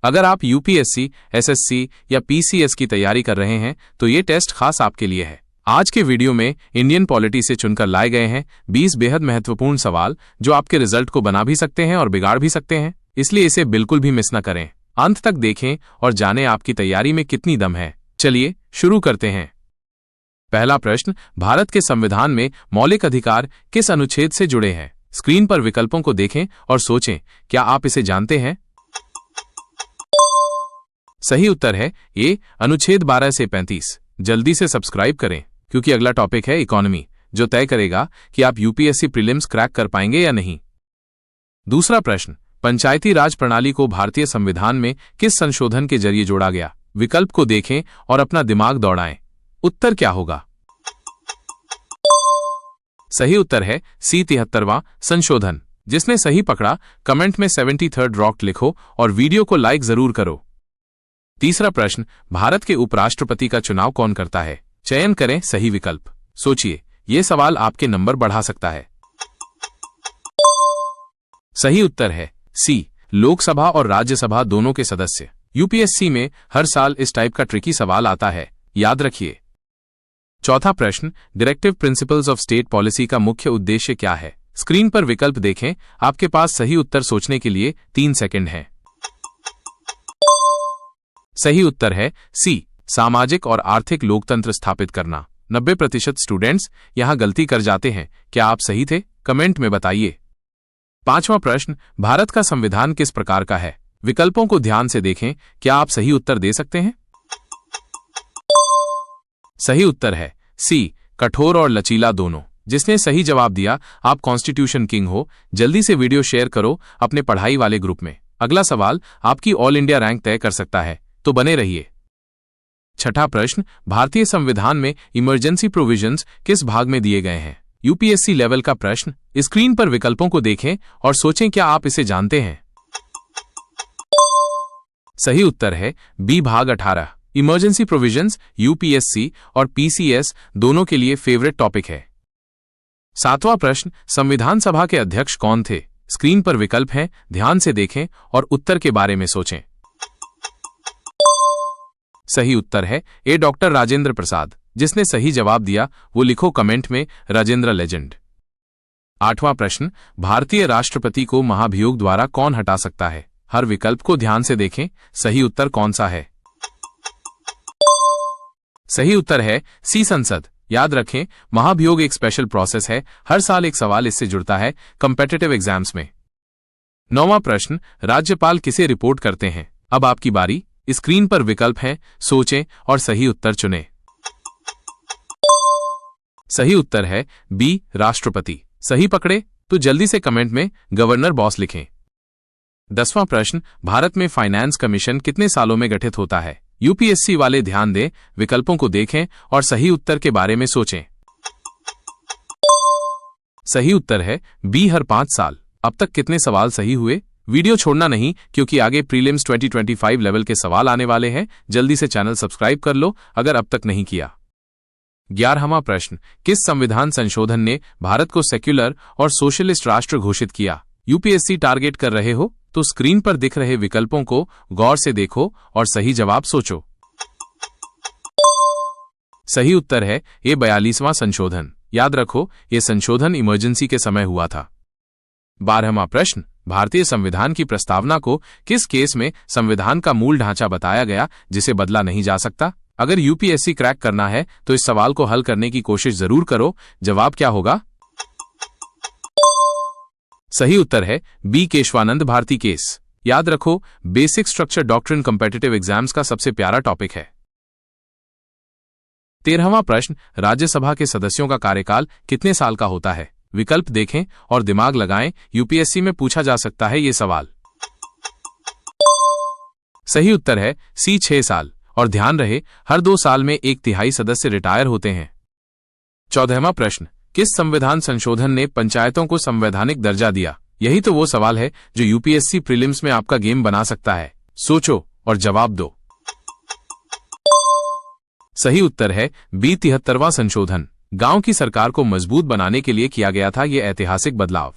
अगर आप UPSC, SSC या पीसीएस की तैयारी कर रहे हैं तो ये टेस्ट खास आपके लिए है। आज के वीडियो में इंडियन पॉलिटी से चुनकर लाए गए हैं 20 बेहद महत्वपूर्ण सवाल जो आपके रिजल्ट को बना भी सकते हैं और बिगाड़ भी सकते हैं, इसलिए इसे बिल्कुल भी मिस न करें। अंत तक देखें और जानें आपकी तैयारी में कितनी दम है। चलिए शुरू करते हैं। पहला प्रश्न, भारत के संविधान में मौलिक अधिकार किस अनुच्छेद से जुड़े हैं? स्क्रीन पर विकल्पों को देखें और सोचें, क्या आप इसे जानते हैं? सही उत्तर है ए, अनुच्छेद 12 से 35। जल्दी से सब्सक्राइब करें क्योंकि अगला टॉपिक है इकोनॉमी, जो तय करेगा कि आप यूपीएससी प्रीलिम्स क्रैक कर पाएंगे या नहीं। दूसरा प्रश्न, पंचायती राज प्रणाली को भारतीय संविधान में किस संशोधन के जरिए जोड़ा गया? विकल्प को देखें और अपना दिमाग दौड़ाएं। उत्तर क्या होगा? सही उत्तर है सी, 73वां संशोधन। जिसने सही पकड़ा कमेंट में 73rd रॉक्ट लिखो और वीडियो को लाइक जरूर करो। तीसरा प्रश्न, भारत के उपराष्ट्रपति का चुनाव कौन करता है? चयन करें सही विकल्प। सोचिए, यह सवाल आपके नंबर बढ़ा सकता है। सही उत्तर है सी, लोकसभा और राज्यसभा दोनों के सदस्य। यूपीएससी में हर साल इस टाइप का ट्रिकी सवाल आता है, याद रखिए। चौथा प्रश्न, directive principles of state policy का मुख्य उद्देश्य क्या है? स्क्रीन पर विकल्प देखें। आपके पास सही उत्तर सोचने के लिए 3 सेकंड हैं। सही उत्तर है सी, सामाजिक और आर्थिक लोकतंत्र स्थापित करना। 90% स्टूडेंट्स यहां गलती कर जाते हैं। क्या आप सही थे? कमेंट में बताइए। पांचवा प्रश्न, भारत का संविधान किस प्रकार का है? विकल्पों को ध्यान से देखें। क्या आप सही उत्तर दे सकते हैं? सही उत्तर है सी, कठोर और लचीला दोनों। जिसने सही जवाब दिया, आप कॉन्स्टिट्यूशन किंग हो। जल्दी से वीडियो शेयर करो अपने पढ़ाई वाले ग्रुप में। अगला सवाल आपकी ऑल इंडिया रैंक तय कर सकता है, तो बने रहिए। छठा प्रश्न, भारतीय संविधान में इमरजेंसी प्रोविजंस किस भाग में दिए गए हैं? यूपीएससी लेवल का प्रश्न। स्क्रीन पर विकल्पों को देखें और सोचें, क्या आप इसे जानते हैं? सही उत्तर है बी, भाग 18। इमरजेंसी प्रोविजंस यूपीएससी और पीसीएस दोनों के लिए फेवरेट टॉपिक है। सातवां प्रश्न, संविधान सभा के अध्यक्ष कौन थे? स्क्रीन पर विकल्प हैं, ध्यान से देखें और उत्तर के बारे में सोचें। सही उत्तर है ए, डॉक्टर राजेंद्र प्रसाद। जिसने सही जवाब दिया वो लिखो कमेंट में राजेंद्र लेजेंड। आठवां प्रश्न, भारतीय राष्ट्रपति को महाभियोग द्वारा कौन हटा सकता है? हर विकल्प को ध्यान से देखें। सही उत्तर कौन सा है? सही उत्तर है सी, संसद। याद रखें, महाभियोग एक स्पेशल प्रोसेस है। हर साल एक सवाल इससे जुड़ता है कॉम्पिटिटिव एग्जाम्स में। नौवां प्रश्न, राज्यपाल किसे रिपोर्ट करते हैं? अब आपकी बारी। स्क्रीन पर विकल्प हैं, सोचें और सही उत्तर चुनें। सही उत्तर है बी, राष्ट्रपति। सही पकड़े तो जल्दी से कमेंट में गवर्नर बॉस लिखें। 10वां प्रश्न, भारत में फाइनेंस कमीशन कितने सालों में गठित होता है? यूपीएससी वाले ध्यान दें, विकल्पों को देखें और सही उत्तर के बारे में सोचें। सही उत्तर है बी, हर 5 साल। अब तक कितने सवाल सही हुए? वीडियो छोड़ना नहीं क्योंकि आगे प्रीलिम्स 2025 लेवल के सवाल आने वाले हैं। जल्दी से चैनल सब्सक्राइब कर लो अगर अब तक नहीं किया। 11वां प्रश्न, किस संविधान संशोधन ने भारत को सेक्युलर और सोशलिस्ट राष्ट्र घोषित किया? यूपीएससी टारगेट कर रहे हो तो स्क्रीन पर दिख रहे विकल्पों को गौर से देखो और सही जवाब सोचो। सही उत्तर है ये 42वां संशोधन। याद रखो, ये संशोधन इमरजेंसी के समय हुआ था। 12वां प्रश्न, भारतीय संविधान की प्रस्तावना को किस केस में संविधान का मूल ढांचा बताया गया जिसे बदला नहीं जा सकता? अगर यूपीएससी क्रैक करना है तो इस सवाल को हल करने की कोशिश जरूर करो। जवाब क्या होगा? सही उत्तर है बी, केशवानंद भारती केस। याद रखो, basic structure doctrine competitive exams का सबसे प्यारा टॉपिक है। 13वां प्रश्न, राज्यसभा के सदस्यों का कार्यकाल कितने साल का होता है? विकल्प देखें और दिमाग लगाएं। यूपीएससी में पूछा जा सकता है ये सवाल। सही उत्तर है सी, 6 साल। और ध्यान रहे, हर 2 साल में 1/3 सदस्य रिटायर होते हैं। 14वां प्रश्न, किस संविधान संशोधन ने पंचायतों को संवैधानिक दर्जा दिया? यही तो वो सवाल है जो यूपीएससी प्रीलिम्स में आपका गेम बना सकता है। सोचो और जवाब दो। सही उत्तर है बी, 73वां संशोधन। गांव की सरकार को मजबूत बनाने के लिए किया गया था ये ऐतिहासिक बदलाव।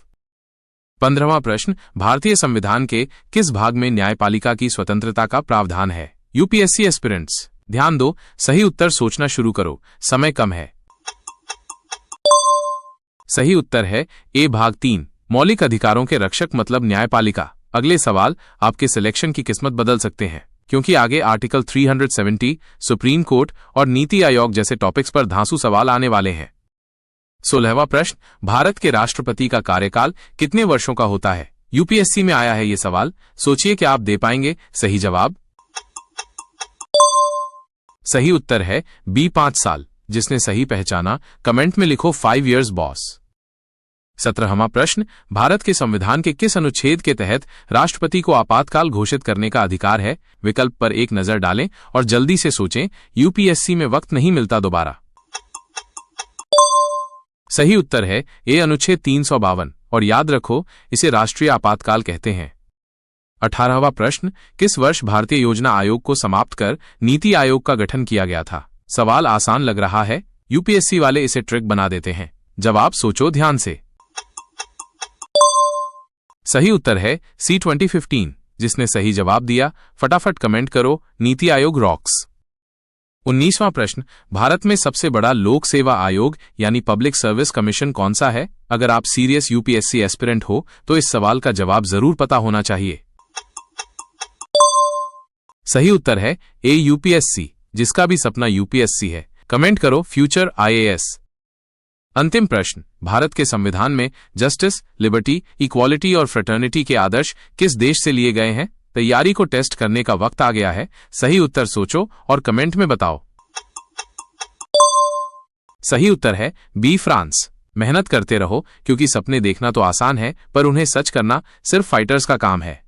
15वां प्रश्न, भारतीय संविधान के किस भाग में न्यायपालिका की स्वतंत्रता का प्रावधान है? यूपीएससी एस्पिरेंट्स ध्यान दो, सही उत्तर सोचना शुरू करो, समय कम है। सही उत्तर है ए भाग 3, मौलिक अधिकारों के रक्षक मतलब न्यायपालिका। अगले सवाल आपके सिलेक्शन की किस्मत बदल सकते हैं, क्योंकि आगे आर्टिकल 370, सुप्रीम कोर्ट और नीति आयोग जैसे टॉपिक्स पर धांसू सवाल आने वाले हैं। 16वां प्रश्न, भारत के राष्ट्रपति का कार्यकाल कितने वर्षों का होता है? यूपीएससी में आया है ये सवाल, सोचिए क्या आप दे पाएंगे सही जवाब। सही उत्तर है बी 5 साल। जिसने सही पहचाना कमेंट में लिखो 5 years बॉस। 17वां प्रश्न, भारत के संविधान के किस अनुच्छेद के तहत राष्ट्रपति को आपातकाल घोषित करने का अधिकार है? विकल्प पर एक नजर डालें और जल्दी से सोचें, यूपीएससी में वक्त नहीं मिलता दोबारा। सही उत्तर है ए अनुच्छेद 352 और याद रखो इसे राष्ट्रीय आपातकाल कहते हैं। 18वां प्रश्न, किस वर्ष भारतीय योजना आयोग को समाप्त कर नीति आयोग का गठन किया गया था? सवाल आसान लग रहा है, यूपीएससी वाले इसे ट्रिक बना देते हैं। जवाब सोचो ध्यान से। सही उत्तर है सी 2015। जिसने सही जवाब दिया फटाफट कमेंट करो, नीति आयोग रॉक्स। 19वां प्रश्न, भारत में सबसे बड़ा लोक सेवा आयोग यानी पब्लिक सर्विस कमीशन कौन सा है? अगर आप सीरियस यूपीएससी एस्पिरेंट हो तो इस सवाल का जवाब जरूर पता होना चाहिए। सही उत्तर है ए यूपीएससी। जिसका भी सपना यूपीएससी है कमेंट करो फ्यूचर आईएएस। अंतिम प्रश्न, भारत के संविधान में जस्टिस, लिबर्टी, इक्वालिटी और फ्रेटर्निटी के आदर्श किस देश से लिए गए हैं? तैयारी को टेस्ट करने का वक्त आ गया है, सही उत्तर सोचो और कमेंट में बताओ। सही उत्तर है बी फ्रांस। मेहनत करते रहो, क्योंकि सपने देखना तो आसान है पर उन्हें सच करना सिर्फ फाइटर्स का काम है।